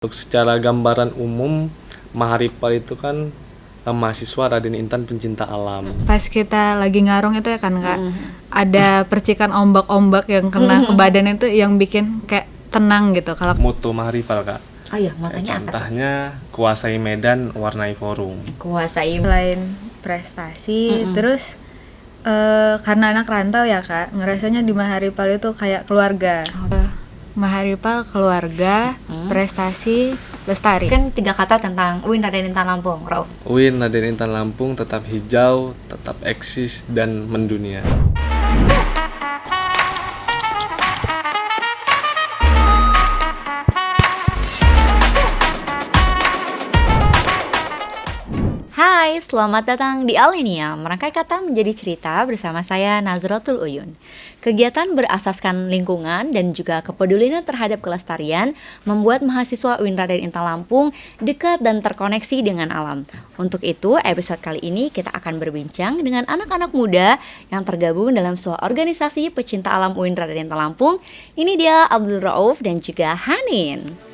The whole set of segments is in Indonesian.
Untuk secara gambaran umum, Maharipal itu kan mahasiswa Raden Intan pencinta alam. Pas kita lagi ngarung itu ya kan Kak, ada percikan ombak-ombak yang kena ke badan itu yang bikin kayak tenang gitu. Kalau Moto Maharipal, Kak. Oh iya, motonya apa tuh? Contohnya, kuasai medan, warnai forum. Kuasai. selain prestasi, terus karena anak rantau ya Kak, ngerasanya di Maharipal itu kayak keluarga. Maharipal keluarga, prestasi, lestari. Kan 3 kata tentang UIN Raden Intan Lampung, Rauf. UIN Raden Intan Lampung tetap hijau, tetap eksis, dan mendunia. Hai, selamat datang di Alinia, merangkai kata menjadi cerita bersama saya Nazratul Uyun. Kegiatan berasaskan lingkungan dan juga kepedulian terhadap kelestarian membuat mahasiswa UIN Raden Intan Lampung dekat dan terkoneksi dengan alam. Untuk itu, episode kali ini kita akan berbincang dengan anak-anak muda yang tergabung dalam sebuah organisasi pecinta alam UIN Raden Intan Lampung. Ini dia Abdul Rauf dan juga Hanin.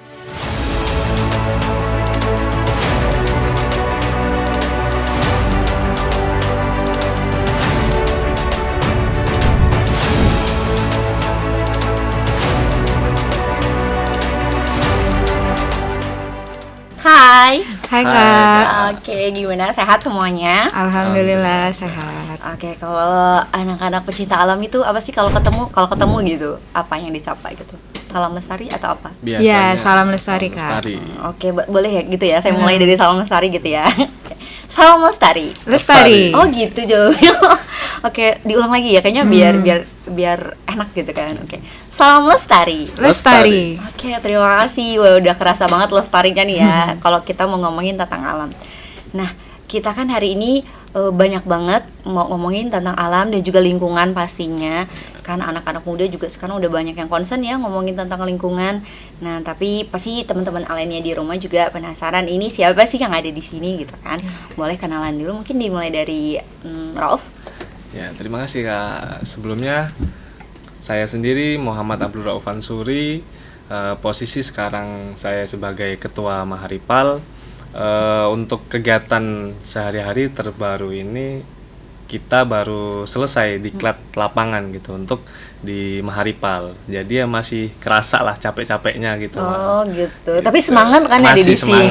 Hai. Hai Kak. Oke, gimana? Sehat semuanya? Alhamdulillah sehat. Oke, kalau anak-anak pecinta alam itu apa sih kalau ketemu gitu? Apa yang disapa gitu? Salam lestari atau apa? Iya, salam lestari, Kak. Oke, boleh ya gitu ya. Saya mulai dari salam lestari gitu ya. Salam lestari. Lestari. Oh gitu jawabnya. Oke, diulang lagi ya kayaknya biar enak gitu kan. Oke. Salam lestari. Lestari. Oke, terima kasih. Wah, udah kerasa banget lestarinya nih ya kalau kita mau ngomongin tentang alam. Nah, kita kan hari ini banyak banget mau ngomongin tentang alam dan juga lingkungan pastinya. Karena anak-anak muda juga sekarang udah banyak yang concern ya ngomongin tentang lingkungan. Nah, tapi pasti teman-teman Alenia di rumah juga penasaran ini siapa sih yang ada di sini gitu kan. Boleh kenalan dulu, mungkin dimulai dari Rauf. Ya, terima kasih Kak. Sebelumnya, saya sendiri Muhammad Abdul Rauf Ansuri. Posisi sekarang saya sebagai Ketua Maharipal. Untuk kegiatan sehari-hari terbaru ini kita baru selesai diklat lapangan gitu untuk di Maharipal. Jadi ya masih kerasa lah capek-capeknya gitu. Oh gitu. Tapi semangat kan ada di sini.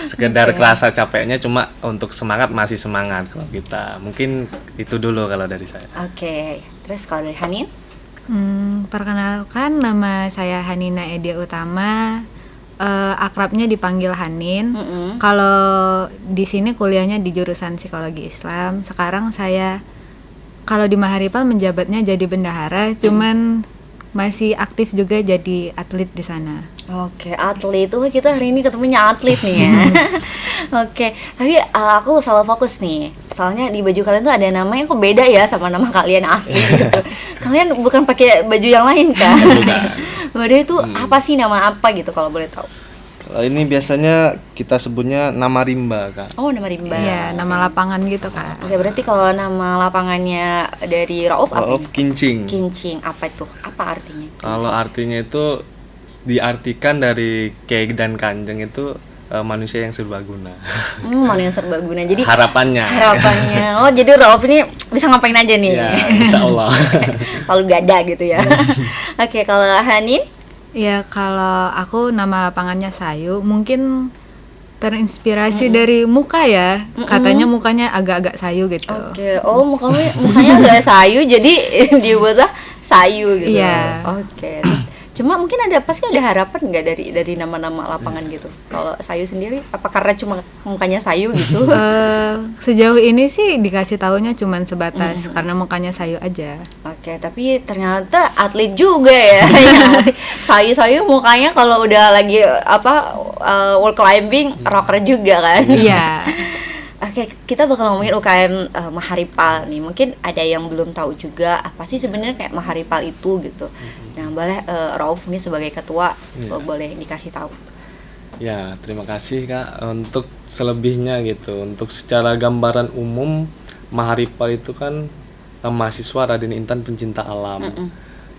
Sekedar kerasa capeknya, cuma untuk semangat masih semangat kalau kita. Mungkin itu dulu kalau dari saya. Oke. Terus kalau dari Hanin? Perkenalkan, nama saya Hanina Edia Utama. Akrabnya dipanggil Hanin. Kalau di sini kuliahnya di jurusan psikologi Islam. Sekarang saya kalau di Maharipal menjabatnya jadi bendahara, cuman masih aktif juga jadi atlet di sana. Oke, atlet. Kita hari ini ketemunya atlet nih ya. Oke, tapi aku salah fokus nih. Soalnya di baju kalian tuh ada nama yang kok beda ya sama nama kalian asli gitu. Kalian bukan pakai baju yang lain kan? Beda itu apa sih, nama apa gitu kalau boleh tahu? Kalau ini biasanya kita sebutnya nama rimba, Kak. Oh, nama rimba. Iya, nama lapangan gitu Kak. Oke, berarti kalau nama lapangannya dari Rauf apa? Rauf Kincing. Kincing, apa itu? Apa artinya? Kalau artinya itu diartikan dari Kiai dan Kanjeng itu manusia yang serbaguna. Manusia yang serbaguna. Jadi harapannya. Oh, jadi Rauf ini bisa ngapain aja nih? Ya, insya Allah. Kalau gada gitu ya. Oke, kalau Hanin? Ya, kalau aku nama lapangannya Sayu, mungkin terinspirasi dari muka ya. Katanya mukanya agak-agak sayu gitu. Oke. Oh, mukanya agak sayu jadi dibuatlah Sayu gitu. Iya. Oke. Cuma mungkin pasti ada harapan nggak dari nama-nama lapangan gitu. Kalau Sayu sendiri apa karena cuma mukanya sayu gitu? Sejauh ini sih dikasih taunya cuman sebatas karena mukanya sayu aja. Oke, tapi ternyata atlet juga ya. Sayu-sayu mukanya kalau udah lagi wall climbing rocker juga kan. Iya. Oke, kita bakal ngomongin UKM Maharipal nih. Mungkin ada yang belum tahu juga apa sih sebenarnya kayak Maharipal itu gitu. Nah, boleh Rauf ini sebagai ketua boleh dikasih tahu. Ya, terima kasih Kak. Untuk selebihnya gitu, untuk secara gambaran umum Maharipal itu kan mahasiswa Raden Intan pencinta alam.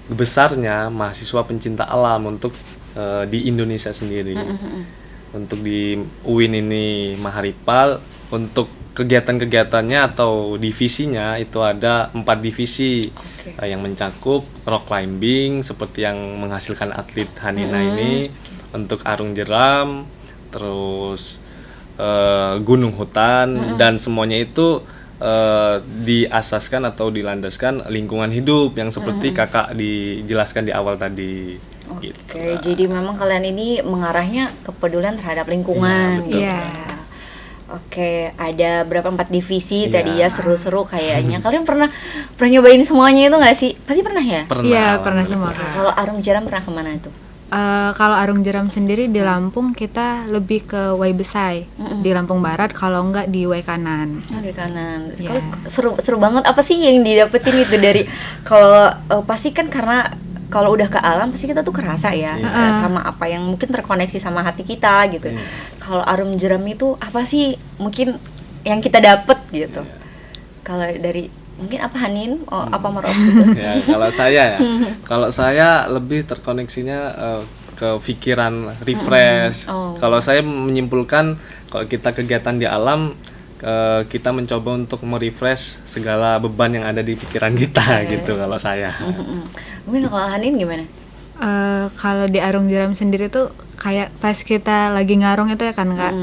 Besarnya mahasiswa pencinta alam untuk di Indonesia sendiri. Untuk di UIN ini Maharipal, untuk kegiatan-kegiatannya atau divisinya itu ada 4 divisi yang mencakup rock climbing seperti yang menghasilkan atlet Hanina ini, untuk arung jeram, terus gunung hutan, dan semuanya itu diasaskan atau dilandaskan lingkungan hidup yang seperti kakak dijelaskan di awal tadi. Oke, Gitu. jadi memang kalian ini mengarahnya kepedulian terhadap lingkungan. Iya, betul. Iya. Oke, ada berapa 4 divisi Iya. tadi ya, seru-seru kayaknya. Kalian pernah nyobain semuanya itu nggak sih? Pasti pernah ya? Pernah. Iya, pernah semua, alhamdulillah. Kak. Kalau arung jeram pernah kemana itu? Kalau arung jeram sendiri di Lampung kita lebih ke Wai Besai di Lampung Barat, kalau enggak di Wai Kanan. Di kanan. Iya. Seru banget. Apa sih yang didapetin itu dari kalau pasti kan karena kalau udah ke alam pasti kita tuh kerasa ya sama apa yang mungkin terkoneksi sama hati kita gitu. Kalau arung jeram itu apa sih mungkin yang kita dapet gitu? Kalau dari mungkin apa Hanin? Apa Marof gitu? Ya, kalau saya lebih terkoneksinya ke pikiran refresh. Kalau saya menyimpulkan kalau kita kegiatan di alam, kita mencoba untuk merefresh segala beban yang ada di pikiran kita gitu kalau saya. Mungkin kalau Hanin gimana? Kalau di arung jeram sendiri tuh kayak pas kita lagi ngarung itu ya kan Kak,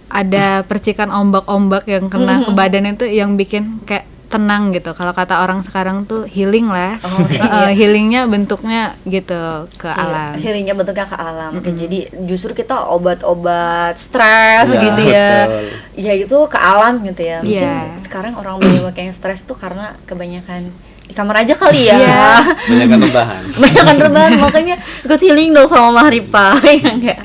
ada percikan ombak-ombak yang kena ke badan itu yang bikin kayak tenang gitu. Kalau kata orang sekarang tuh healing lah. Healingnya bentuknya gitu ke alam. Healingnya bentuknya ke alam. Oke, jadi justru kita obat-obat stres Iya, gitu ya. betul. Ya itu ke alam gitu ya. Mungkin Iya. sekarang orang banyak yang stres tuh karena kebanyakan di kamar aja kali ya. Iya. Banyakan rebahan. Banyakan rebahan, makanya ikut healing dong sama Maharipa ya enggak.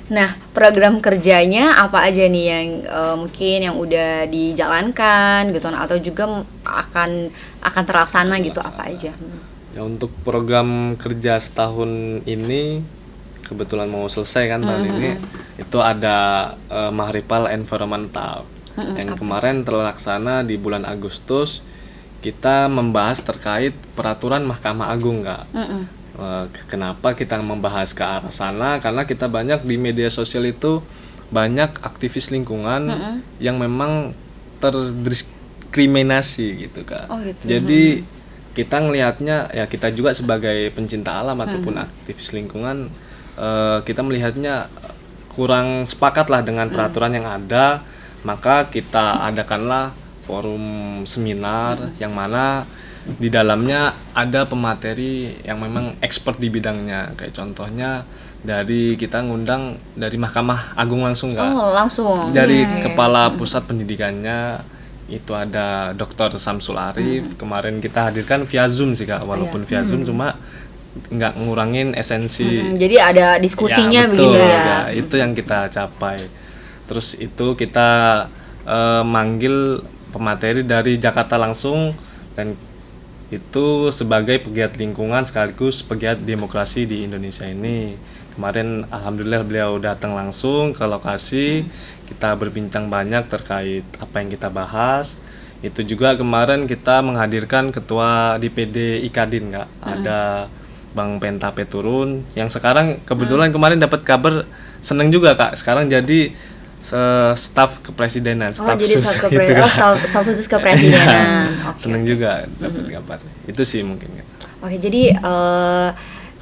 Nah, program kerjanya apa aja nih yang mungkin yang udah dijalankan gitu atau juga akan terlaksana gitu, apa aja? Ya, untuk program kerja setahun ini kebetulan mau selesai kan tahun ini, itu ada Maharipal Environmental yang kemarin terlaksana di bulan Agustus. Kita membahas terkait peraturan Mahkamah Agung, Kak. Kenapa kita membahas ke arah sana? Karena kita banyak di media sosial itu banyak aktivis lingkungan yang memang terdiskriminasi gitu, Kak. Gitu. Jadi kita ngelihatnya ya, kita juga sebagai pencinta alam ataupun aktivis lingkungan, kita melihatnya kurang sepakat lah dengan peraturan yang ada. Maka kita adakanlah forum seminar yang mana di dalamnya ada pemateri yang memang expert di bidangnya. Kayak contohnya dari kita ngundang dari Mahkamah Agung langsung, Kak. Langsung. Dari Kepala Pusat Pendidikannya itu ada Dr. Samsul Arif. Kemarin kita hadirkan via Zoom sih, Kak. Walaupun via Zoom cuma nggak ngurangin esensi. Jadi ada diskusinya ya, betul, begitu ya. Itu yang kita capai. Terus itu kita manggil pemateri dari Jakarta langsung, dan itu sebagai pegiat lingkungan sekaligus pegiat demokrasi di Indonesia ini. Kemarin alhamdulillah beliau datang langsung ke lokasi, kita berbincang banyak terkait apa yang kita bahas. Itu juga kemarin kita menghadirkan ketua DPD Ikadin, Kak. Ada Bang Pentape turun, yang sekarang kebetulan kemarin dapat kabar seneng juga, Kak. Sekarang jadi staf kepresidenan, staf jadi khusus staf gitu, Kak. staf khusus kepresidenan. Seneng juga dapat kabar. Itu sih mungkin, Kak. Oke, jadi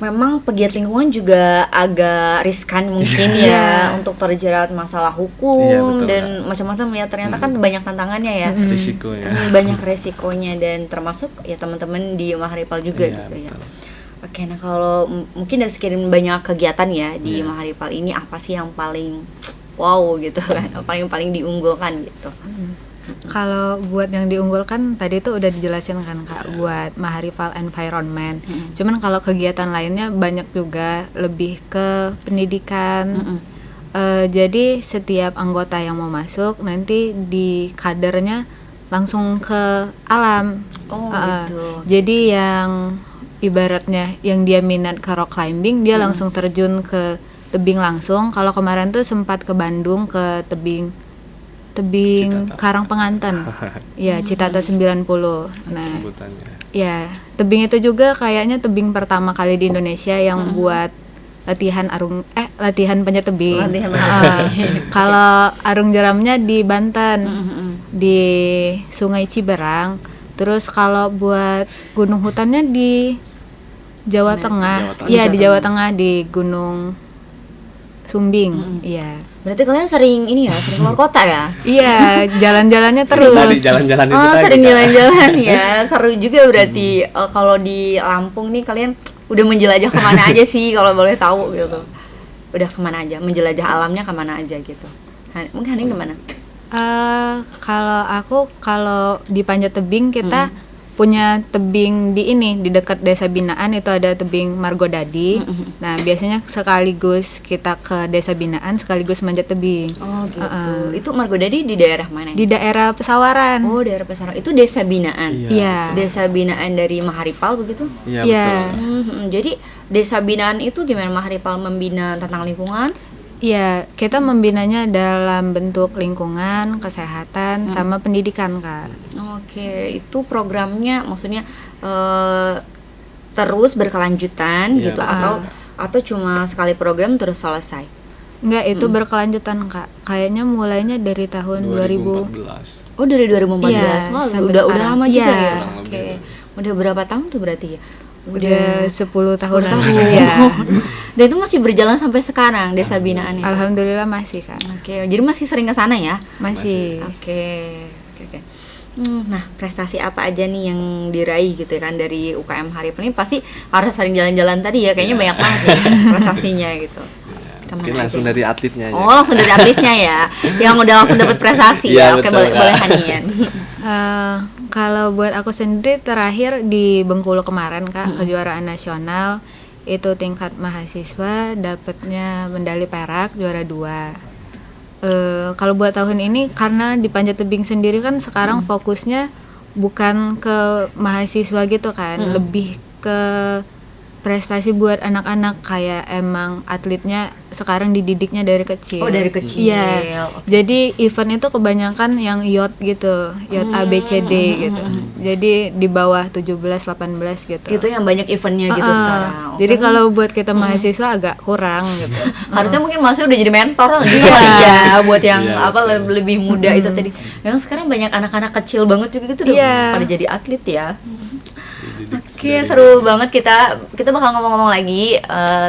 memang pegiat lingkungan juga agak riskan mungkin ya untuk terjerat masalah hukum betul, dan macam-macam ya. Ternyata kan banyak tantangannya ya. Risikonya. Banyak resikonya, dan termasuk ya teman-teman di Maharipal juga Iya, gitu ya. betul. Oke, nah kalau mungkin dari sekian banyak kegiatan ya di Maharipal ini, apa sih yang paling wow gitu kan, paling diunggulkan gitu? Kalau buat yang diunggulkan tadi itu udah dijelasin kan Kak, buat Maharipal Environment. Cuman kalau kegiatan lainnya banyak juga, lebih ke pendidikan. Jadi setiap anggota yang mau masuk nanti di kadernya langsung ke alam. Gitu. Jadi yang ibaratnya yang dia minat ke rock climbing, dia langsung terjun ke tebing langsung. Kalau kemarin tuh sempat ke Bandung, ke tebing Citata. Karang Penganten. Ya, Citata 90. Nah, Sebutannya. ya, tebing itu juga kayaknya tebing pertama kali di Indonesia yang buat latihan panjat tebing. Latihan panjat tebing. Kalau arung jeramnya di Banten, di Sungai Ciberang. Terus kalau buat gunung hutannya di Jawa Tengah. Iya, di Jawa Tengah di Gunung Sumbing. Iya. Berarti kalian sering keluar kota ya? Iya, jalan-jalannya terus. Tadi jalan-jalan itu tadi, sering Kak. jalan-jalan ya. Seru juga berarti. Kalau di Lampung nih kalian udah menjelajah kemana aja sih kalau boleh tahu gitu? Udah kemana aja? Menjelajah alamnya kemana aja gitu? Mungkin Hanin kemana? Kalau di panjat tebing kita punya tebing di dekat desa binaan itu ada tebing Margodadi. Nah, biasanya sekaligus kita ke desa binaan sekaligus manjat tebing. Oh gitu. Itu Margodadi di daerah mana? Di daerah Pesawaran. Oh, daerah Pesawaran. Itu desa binaan. Iya. Desa binaan dari Maharipal begitu? Iya, Iya. betul. Jadi desa binaan itu gimana Maharipal membina tentang lingkungan? Iya, kita membinanya dalam bentuk lingkungan, kesehatan, sama pendidikan, Kak. Oke, itu programnya maksudnya terus berkelanjutan Iya, gitu atau cuma sekali program terus selesai? Enggak, itu berkelanjutan, Kak. Kayaknya mulainya dari tahun 2000. 2014. Oh, dari 2014. Iya, Wah, sampai udah sekarang. lama juga Iya. ya. Oke. Udah berapa tahun tuh berarti ya? Udah 10 tahun. 10 tahun. Iya. Dan itu masih berjalan sampai sekarang desa binaannya. Alhamdulillah masih, Kak. Oke, jadi masih sering ke sana ya? Masih. Oke. Nah, prestasi apa aja nih yang diraih gitu ya kan dari UKM Haripal ini? Pasti harus sering jalan-jalan tadi ya, kayaknya banyak banget ya prestasinya gitu. Kemana Mungkin langsung aja? dari atletnya aja. Oh, langsung dari atletnya ya, yang udah langsung dapat prestasi ya. Iya, Oke, betul, boleh Kak. Hanian. Kalau buat aku sendiri terakhir di Bengkulu kemarin, Kak, kejuaraan nasional itu tingkat mahasiswa dapatnya medali perak juara 2. Kalau buat tahun ini karena di panjat tebing sendiri kan sekarang fokusnya bukan ke mahasiswa gitu kan, lebih ke prestasi buat anak-anak, kayak emang atletnya sekarang dididiknya dari kecil. Oh, dari kecil. Iya. Oke. Jadi event itu kebanyakan yang yacht gitu, yacht A B C D gitu. Jadi di bawah 17 18 gitu. Itu yang banyak eventnya gitu sekarang. Jadi kalau buat kita mahasiswa agak kurang gitu. Harusnya mungkin Mas udah jadi mentor gitu kali ya buat yang Iya, lebih muda itu tadi. Memang sekarang banyak anak-anak kecil banget juga gitu udah Iya. pada jadi atlet ya. Oke, seru banget kita bakal ngomong-ngomong lagi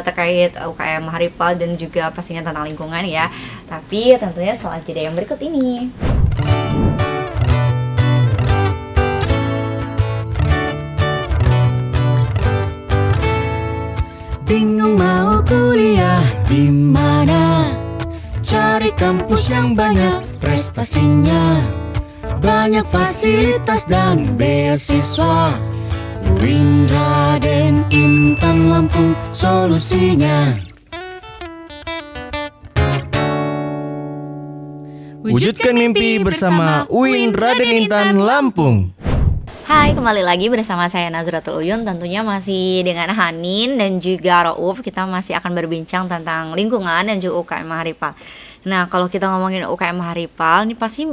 terkait UKM Haripal dan juga pastinya tentang lingkungan ya. Tapi tentunya setelah jeda yang berikut ini. Bingung mau kuliah di mana? Cari kampus yang banyak prestasinya, banyak fasilitas dan beasiswa. UIN Raden Intan Lampung solusinya. Wujudkan mimpi bersama UIN Raden Intan Lampung. Hai, kembali lagi bersama saya Nazratul Uyun. Tentunya masih dengan Hanin dan juga Rauf. Kita masih akan berbincang tentang lingkungan dan juga UKM Haripal. Nah, kalau kita ngomongin UKM Haripal, ini pasti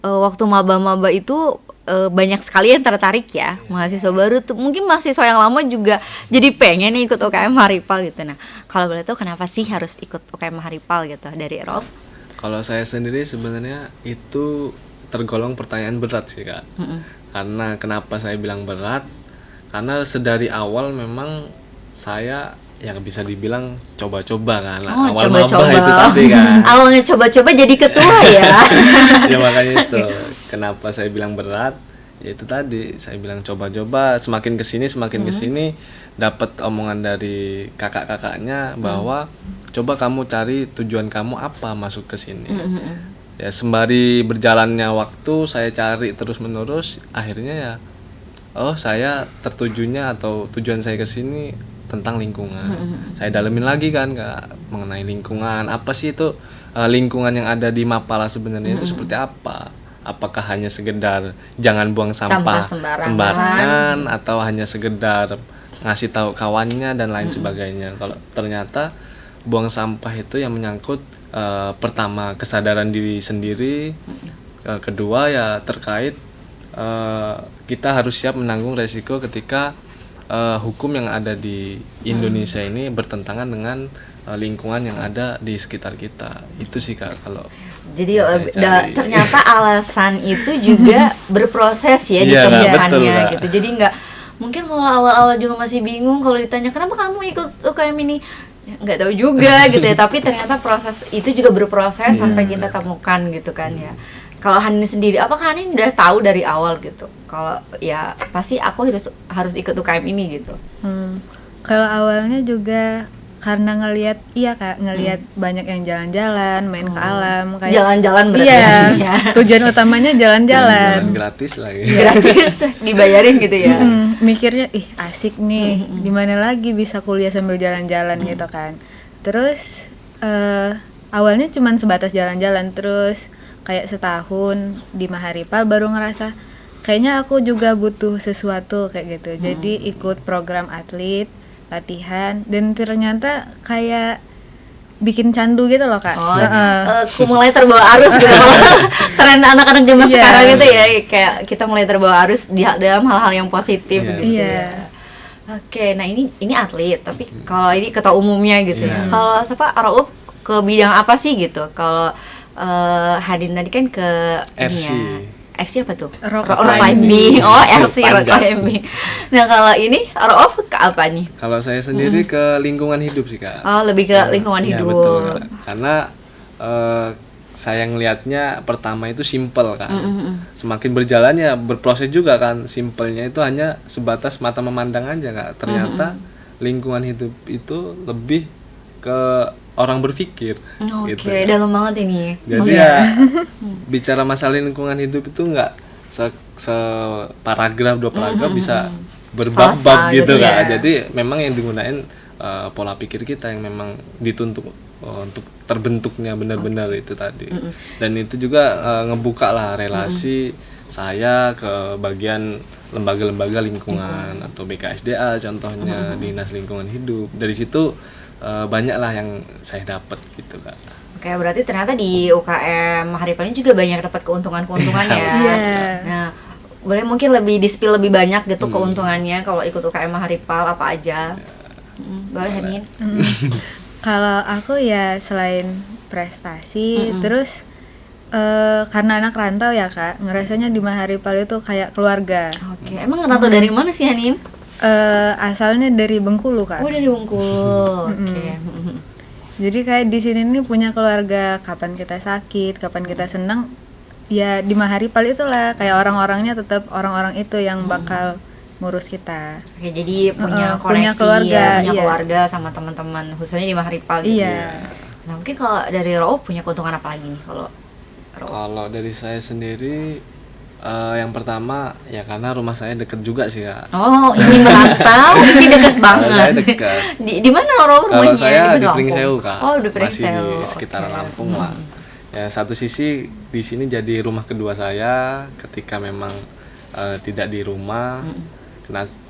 waktu maba-maba itu banyak sekali yang tertarik ya. Mahasiswa baru tuh, mungkin mahasiswa yang lama juga jadi pengen nih ikut UKM Haripal gitu. Nah, kalau boleh tahu kenapa sih harus ikut UKM Haripal gitu dari Rauf? Kalau saya sendiri sebenarnya itu tergolong pertanyaan berat sih, Kak. Karena kenapa saya bilang berat? Karena sedari awal memang saya yang bisa dibilang coba-coba kan. Awal maba itu tadi kan. Awalnya coba-coba jadi ketua ya. Ya makanya itu. Kenapa saya bilang berat? Ya itu tadi, saya bilang coba-coba, semakin kesini dapat omongan dari kakak-kakaknya bahwa coba kamu cari tujuan kamu apa masuk ke sini. Ya sembari berjalannya waktu saya cari terus-menerus, akhirnya ya saya tertujunya atau tujuan saya ke sini tentang lingkungan. Saya dalemin lagi kan Kak mengenai lingkungan. Apa sih itu lingkungan yang ada di Mapala sebenarnya itu seperti apa? Apakah hanya sekedar jangan buang sampah sembarangan atau hanya sekedar ngasih tahu kawannya dan lain sebagainya. Kalau ternyata buang sampah itu yang menyangkut pertama kesadaran diri sendiri, kedua ya terkait kita harus siap menanggung resiko ketika hukum yang ada di Indonesia ini bertentangan dengan lingkungan yang ada di sekitar kita. Itu sih Kak kalau Jadi yang saya cari. ternyata alasan itu juga berproses ya Iya, betul, ditemukannya Kak. gitu. Jadi nggak mungkin kalau awal-awal juga masih bingung kalau ditanya kenapa kamu ikut UKM ini, ya, nggak tahu juga gitu ya. Tapi ternyata proses itu juga berproses sampai kita temukan gitu kan ya. Kalau Hanin sendiri, apakah Hanin udah tahu dari awal gitu? Kalau ya pasti aku harus ikut UKM ini gitu. Kalau awalnya juga karena ngelihat banyak yang jalan-jalan, main ke alam, kayak Jalan-jalan berarti Iya, ya. tujuan utamanya jalan-jalan. jalan gratis lagi. Gratis dibayarin gitu ya. Mikirnya asik nih, dimana lagi bisa kuliah sambil jalan-jalan gitu kan. Terus awalnya cuman sebatas jalan-jalan, terus kayak setahun di Maharipal baru ngerasa kayaknya aku juga butuh sesuatu kayak gitu. Jadi ikut program atlet, latihan, dan ternyata kayak bikin candu gitu loh Kak. Aku mulai terbawa arus gitu. Tren anak-anak zaman Iya. sekarang gitu ya, kayak kita mulai terbawa arus dalam hal-hal yang positif Iya. gitu Iya. ya. Oke, nah ini atlet, tapi kalau ini ketua umumnya gitu ya. Kalau Rauf ke bidang apa sih gitu? Kalau Hadin tadi kan ke RC. RC apa tuh? Rock climbing. Oh, RC rock Panjat. climbing. Nah, kalau ini Rauf ke apa nih? Kalau saya sendiri ke lingkungan hidup sih Kak. Oh, lebih ke lingkungan Iya, hidup. betul, Kak. Karena saya ngelihatnya pertama itu simple kan. Semakin berjalan ya berproses juga kan. Simpelnya itu hanya sebatas mata memandang aja Kak. Ternyata lingkungan hidup itu lebih ke orang berpikir Oke, gitu. dalam banget ini. Jadi ya bicara masalah lingkungan hidup itu nggak separagraf dua paragraf bisa berbab-bab Selesai gitu gitu Kak. ya. Jadi memang yang digunain pola pikir kita yang memang dituntut untuk terbentuknya benar-benar itu tadi. Dan itu juga ngebuka lah relasi saya ke bagian lembaga-lembaga lingkungan atau BKSDA contohnya, Dinas Lingkungan Hidup. Dari situ banyak lah yang saya dapat gitu Kak. Oke, berarti ternyata di UKM Maharipal ini juga banyak dapat keuntungan-keuntungan ya. Iya. Nah, boleh mungkin lebih di-spill lebih banyak gitu keuntungannya kalau ikut UKM Maharipal apa aja. Boleh Hanin? Kalau aku ya selain prestasi, terus karena anak rantau ya Kak, ngerasanya di Maharipal itu kayak keluarga. Oke, emang rantau dari mana sih Hanin? Asalnya dari Bengkulu Kak. Oh, dari Bengkulu. Oke. Jadi kayak di sini nih punya keluarga, kapan kita sakit, kapan kita senang, ya di Maharipal itulah kayak orang-orangnya tetap orang-orang itu yang bakal ngurus kita. Oke, jadi punya punya koneksi keluarga, ya, punya iya. keluarga sama teman-teman khususnya di Maharipal gitu. Iya. Nah, mungkin kalau dari Rauf punya keuntungan apa lagi nih kalau Rauf? Kalau dari saya sendiri yang pertama ya karena rumah saya deket juga sih Kak. Oh, ini merantau, ini deket banget. Kalau saya dekat. Di mana Rauf rumahnya? Kalau saya di Lampung? Pringsewu Kak. Oh, di Masih Pringsewu. di sekitaran Oke. Lampung lah. Ya satu sisi di sini jadi rumah kedua saya ketika memang tidak di rumah.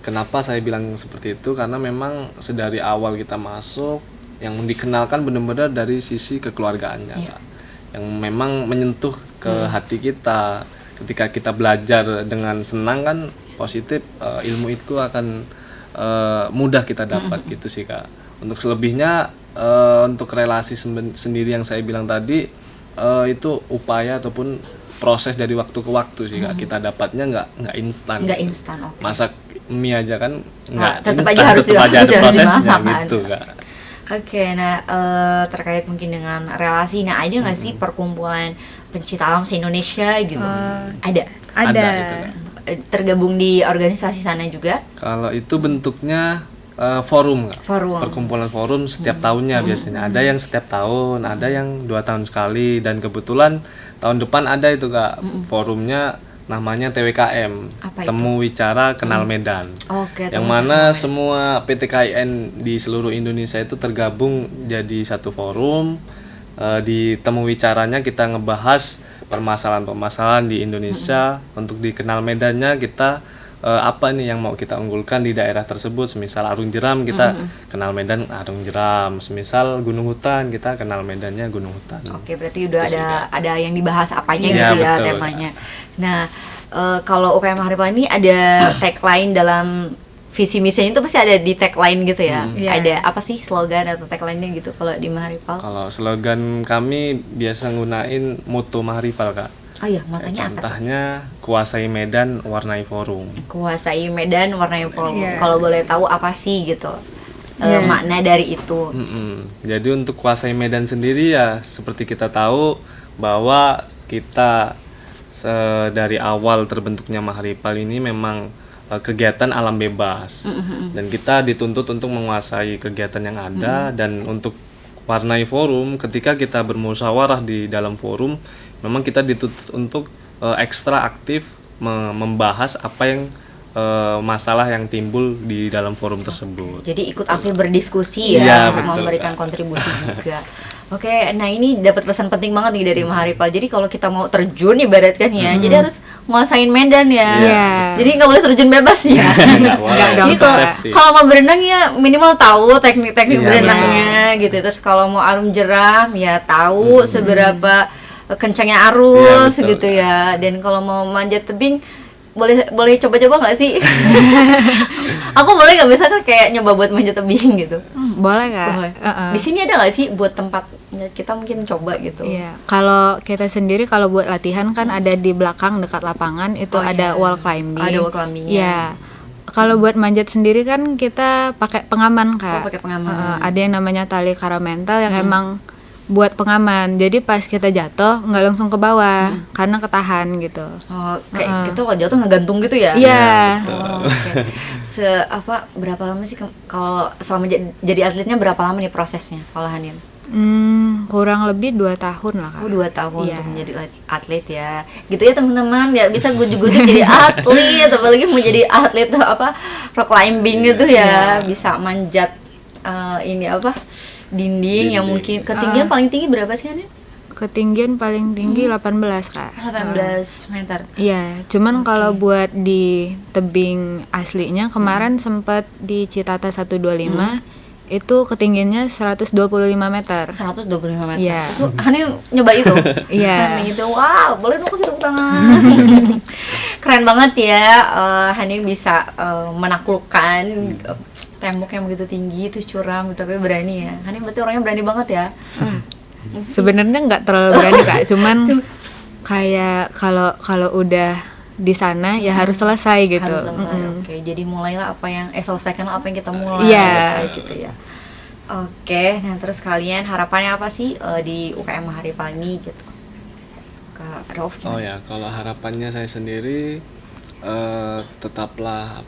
Kenapa saya bilang seperti itu? Karena memang sedari awal kita masuk yang dikenalkan benar-benar dari sisi kekeluargaannya Kak. Yang memang menyentuh ke hati kita. Ketika kita belajar dengan senang kan positif, ilmu itu akan mudah kita dapat gitu sih Kak. Untuk selebihnya untuk relasi sendiri yang saya bilang tadi itu upaya ataupun proses dari waktu ke waktu sih Kak. Kita dapatnya nggak instan. Nggak gitu. instan, oke. Masak mie aja kan Tetap instan, aja harus tetap aja ada prosesnya dimasak kan. gitu Kak. Oke, nah terkait mungkin dengan relasi, nah ada nggak sih perkumpulan pencinta alam se-Indonesia gitu? Ada. Ada. Itu, Kak. Tergabung di organisasi sana juga? Kalau itu bentuknya forum, Kak. Forum. Perkumpulan forum setiap tahunnya biasanya. Ada yang setiap tahun, ada yang 2 tahun sekali, dan kebetulan tahun depan ada itu Kak. Forumnya namanya TWKM, Apa itu? Temu Wicara Kenal Medan. Oke. Yang mana semua PTKIN di seluruh Indonesia itu tergabung jadi satu forum. Di Temu Wicaranya kita ngebahas permasalahan-permasalahan di Indonesia. Untuk di Kenal Medannya kita apa nih yang mau kita unggulkan di daerah tersebut. Semisal Arung Jeram kita kenal medan Arung Jeram, semisal Gunung Hutan kita kenal medannya Gunung Hutan. Oke, berarti udah Itu sih, ada yang dibahas apanya Iya, gitu ya betul. temanya. Nah, kalau UKM Maharipal ini ada tagline dalam visi misinya itu pasti ada di tagline gitu ya. Iya. Ada apa sih slogan atau tagline-nya gitu kalau di Maharipal? Kalau slogan kami biasa nggunain moto Maharipal, Kak. Oh iya, matanya apa tuh? Contohnya kuasai medan, warnai forum. Kuasai medan, warnai forum. Iya. Kalau boleh tahu apa sih gitu Iya. makna dari itu? Jadi untuk kuasai medan sendiri ya seperti kita tahu bahwa kita dari awal terbentuknya Maharipal ini memang kegiatan alam bebas dan kita dituntut untuk menguasai kegiatan yang ada dan untuk warnai forum ketika kita bermusyawarah di dalam forum memang kita dituntut untuk ekstra aktif membahas apa yang masalah yang timbul di dalam forum tersebut. Jadi ikut aktif berdiskusi ya, Iya, untuk betul, memberikan Kak. kontribusi juga. Oke, nah ini dapat pesan penting banget nih dari Maharipal. Jadi kalau kita mau terjun ibaratkan ya, jadi harus nguasain medan ya. Iya. Jadi nggak boleh terjun bebas ya. Nggak boleh, Nggak dong, Jadi untuk kalau safety. kalau mau berenang ya minimal tahu teknik-teknik Iya, berenangnya gitu. Terus kalau mau arum jeram ya tahu seberapa kencangnya arus Iya, betul. gitu ya. Dan kalau mau manjat tebing boleh coba-coba nggak sih? Aku boleh nggak bisa kan kayak nyoba buat manjat tebing gitu. Boleh Kak. Boleh. Heeh. Di sini ada nggak sih buat tempatnya kita mungkin coba gitu? Iya, kalau kita sendiri kalau buat latihan kan ada di belakang dekat lapangan itu Oh, ada iya. wall climbing. Ada wall climbing-nya. Iya. Kalau buat manjat sendiri kan kita pakai pengaman Kak. Oh, pakai pengaman. Ada yang namanya tali karamental yang emang buat pengaman. Jadi pas kita jatuh nggak langsung ke bawah karena ketahan gitu. Oh, kayak gitu kalau jatuh ngegantung gitu ya? Iya. Oh, oke. Berapa lama sih kalau selama jadi atletnya berapa lama nih prosesnya kalau Hanin? Kurang lebih 2 tahun lah Kak. Oh 2 tahun Iya. untuk menjadi atlet ya. Gitu ya teman-teman, nggak bisa gujuk-gujuk jadi atlet, apalagi mau jadi atlet tuh apa rock climbing gitu ya, bisa manjat dinding yang mungkin ketinggian paling tinggi berapa sih Hanin? Ketinggian paling tinggi 18 Kak. 18 meter. Iya, cuman kalau buat di tebing aslinya kemarin sempat di Citata 125 itu ketinggiannya 125 meter. 125 meter. Iya. Itu Hanin nyoba itu. Iya. Sampai itu, wow, boleh dong kasih tepuk tangan. Keren banget ya, Hanin bisa menaklukkan tembok yang begitu tinggi, itu curam, tapi berani ya. Hanin berarti orangnya berani banget ya. Sebenarnya nggak terlalu berani Kak, cuman kayak kalau udah di sana ya harus selesai gitu. Harus selesai. Oke, jadi mulailah selesaikanlah apa yang kita mulai. Iya. Gitu ya. Oke, nah terus kalian harapannya apa sih di UKM Maharipal ini gitu? Kak Rauf Oh gimana? ya, kalau harapannya saya sendiri tetaplah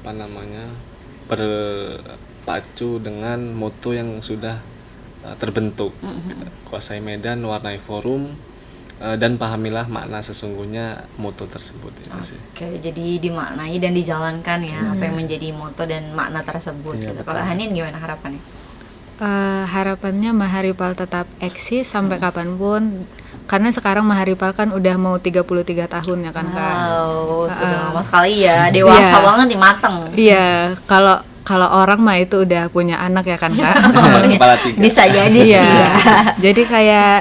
berpacu dengan moto yang sudah terbentuk. Kuasai medan, warnai forum, dan pahamilah makna sesungguhnya moto tersebut itu sih. Oke, jadi dimaknai dan dijalankan ya apa yang menjadi moto dan makna tersebut. Iya, Gitu. betul. Kalau Hanin gimana harapannya? Harapannya Maharipal tetap eksis sampai kapanpun, karena sekarang Maharipal kan udah mau 33 tahun ya kan Kak. Wow, sudah lama sekali ya, dewasa Iya. banget nih, mateng. Iya, kalau orang mah itu udah punya anak ya kan Kak. Kepala tiga. Bisa jadi sih Iya. ya. Jadi kayak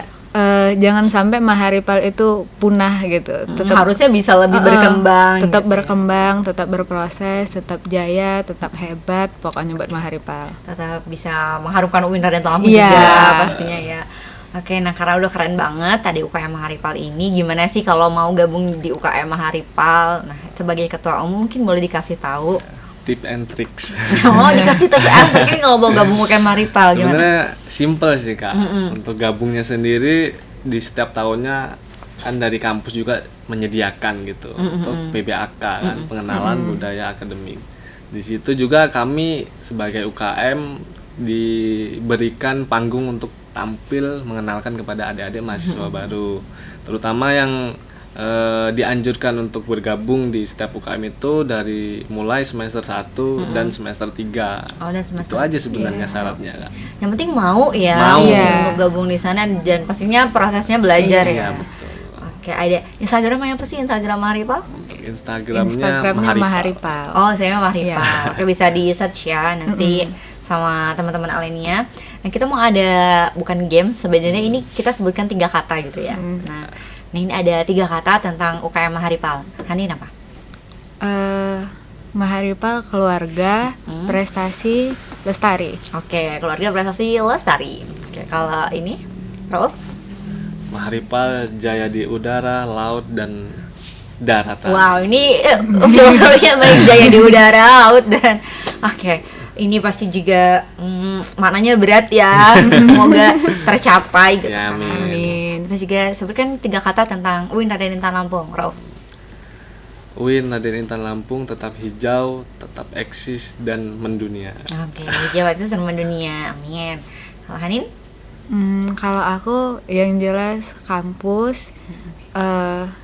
jangan sampai Maharipal itu punah gitu. Harusnya bisa lebih berkembang. Tetap gitu ya. berkembang, tetap berproses, tetap jaya, tetap hebat. Pokoknya buat Maharipal. Tetap bisa mengharumkan UIN Raden Lampung Iya. juga pastinya ya. Oke, nah karena udah keren banget tadi UKM Maharipal ini, gimana sih kalau mau gabung di UKM Maharipal? Nah, sebagai ketua umum mungkin boleh dikasih tahu. Tip and tricks. Oh, dikasih tips mungkin kalau mau gabung UKM Maharipal gimana? Sebenarnya simple sih Kak. Untuk gabungnya sendiri di setiap tahunnya kan dari kampus juga menyediakan gitu untuk PBAK kan, pengenalan budaya akademik. Di situ juga kami sebagai UKM diberikan panggung untuk tampil mengenalkan kepada adik-adik mahasiswa baru, terutama yang dianjurkan untuk bergabung di setiap UKM itu dari mulai semester 1 dan semester 3. Oh, dan Itu semester. aja sebenarnya Iya. syaratnya Kak. Yang penting mau ya Mau. untuk gabung di sana dan pastinya prosesnya belajar Iya, ya. betul. Oke, ada Instagramnya apa sih Instagram Maharipal? Untuk Instagramnya Instagramnya Maharipal. Maharipal. Oh, saya Maharipal. Iya. Oke, bisa di search ya nanti sama teman-teman Alenia. Nah, kita mau ada bukan games sebenarnya, ini kita sebutkan 3 kata gitu ya. Nah, ini ada 3 kata tentang UKM Maharipal. Hanin apa? Maharipal keluarga, prestasi, lestari. Oke, keluarga prestasi lestari. Oke, kalau ini Rauf? Maharipal jaya di udara, laut, dan daratan. Wow, ini filosofinya baik, jaya di udara, laut, dan oke. Ini pasti juga maknanya berat ya. Semoga tercapai gitu. Ya, amin. Amin. Terus juga sebenarnya kan 3 kata tentang UIN Raden Intan Lampung, Rauf. UIN Raden Intan Lampung tetap hijau, tetap eksis, dan mendunia. Oke, hijau eksis dan mendunia. Amin. Kalau Hanin? Kalau aku yang jelas kampus,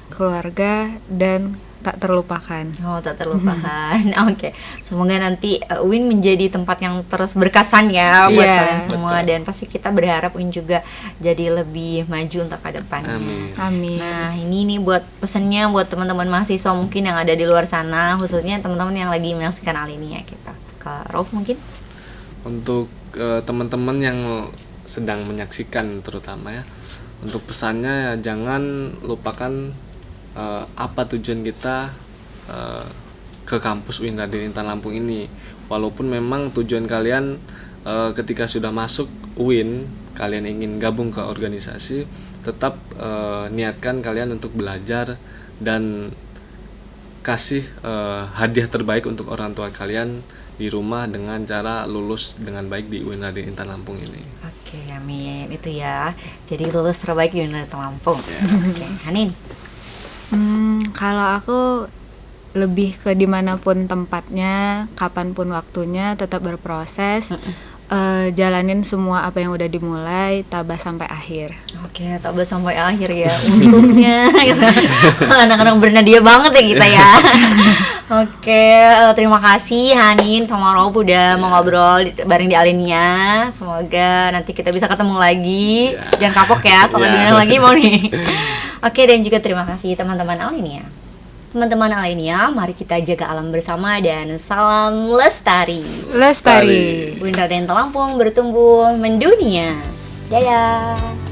keluarga, dan tak terlupakan. Oh, tak terlupakan. Oke. Semoga nanti UIN menjadi tempat yang terus berkesan ya buat Iya, kalian semua, betul. dan pasti kita berharap UIN juga jadi lebih maju untuk ke depannya. Amin. Amin. Nah, ini nih buat pesannya buat teman-teman mahasiswa mungkin yang ada di luar sana, khususnya teman-teman yang lagi menyaksikan Alinia kita. Ke Rauf mungkin? Untuk teman-teman yang sedang menyaksikan terutama ya, untuk pesannya ya, jangan lupakan apa tujuan kita ke kampus UIN Raden Intan Lampung ini. Walaupun memang tujuan kalian ketika sudah masuk UIN, kalian ingin gabung ke organisasi, tetap niatkan kalian untuk belajar dan kasih hadiah terbaik untuk orang tua kalian di rumah dengan cara lulus dengan baik di UIN Raden Intan Lampung ini. Oke, amin. Itu ya. Jadi lulus terbaik di UIN Lampung. Oke, Hanin. Kalau aku lebih ke dimanapun tempatnya, kapanpun waktunya, tetap berproses, jalanin semua apa yang udah dimulai, tabah sampai akhir. Oke, tabah sampai akhir ya. Untungnya gitu. Anak-anak bernadia banget ya kita ya. Oke, terima kasih Hanin sama Rauf udah mau ngobrol bareng di Alinia. Semoga nanti kita bisa ketemu lagi. Jangan kapok ya kalau diundang lagi mau nih. Oke, dan juga terima kasih teman-teman Alinia. Teman-teman Alinia, mari kita jaga alam bersama dan salam lestari. Lestari. UIN Raden Intan Lampung bertumbuh mendunia. Dadah.